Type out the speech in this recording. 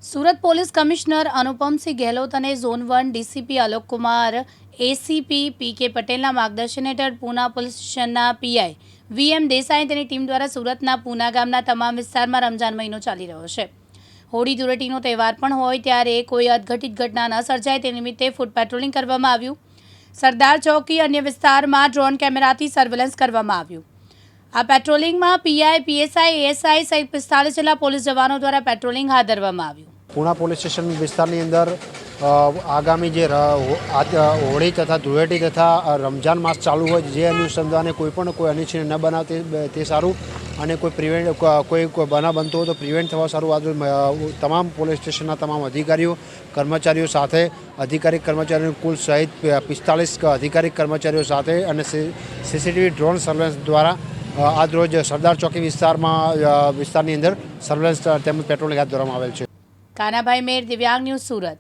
Surat police commissioner Anupamsinh Gehlot અને zone 1 DCP Alok Kumar ACP PK પટેલના માર્ગદર્શન હેઠળ પૂના પોલીસ સ્ટેશનના પીઆઈ વીએમ દેસાઈ તેની ટીમ દ્વારા સુરતના પૂના ગામના તમામ વિસ્તારમાં રમજાન મહિનો ચાલી રહ્યો છે. હોળી ધૂળેટીનો તહેવાર પણ હોય ત્યારે કોઈ અઘટિત ઘટના ન સર્જાય તે નિમિત્તે ફૂટ પેટ્રોલિંગ કરવામાં આવ્યું. સરદાર ચોકી અન્ય વિસ્તારમાં ડ્રોન કેમેરાથી સર્વેલન્સ કરવામાં આવ્યું. આ પેટ્રોલિંગમાં પીઆઈ પીએસઆઈ એએસઆઈ સહિત 45 જેટલા પોલીસ જવાનો દ્વારા પેટ્રોલિંગ હાથ ધરવામાં આવ્યું. પૂના પોલીસ સ્ટેશન વિસ્તારની અંદર આગામી જે હોળી તથા ધૂળેટી તથા રમજાન માસ ચાલુ હોય જે અનુસંધાને કોઈ અનિચ્છનીય ન બનાવે તે સારું અને કોઈ બનાવ બનતો હોય તો પ્રિવેન્ટ થવા સારું. આ તમામ પોલીસ સ્ટેશનના તમામ અધિકારીઓ કર્મચારીઓ સાથે અધિકારી કર્મચારીઓ કુલ સહિત 45 અધિકારી કર્મચારીઓ સાથે અને સીસીટીવી ડ્રોન સર્વેલન્સ દ્વારા આજ રોજ સરદાર ચોકી વિસ્તારની અંદર સર્વેલન્સ તેમજ પેટ્રોલિંગ હાથ ધરવામાં આવેલ છે. કાનાભાઈ મેર, દિવ્યાંગ ન્યૂઝ, સુરત.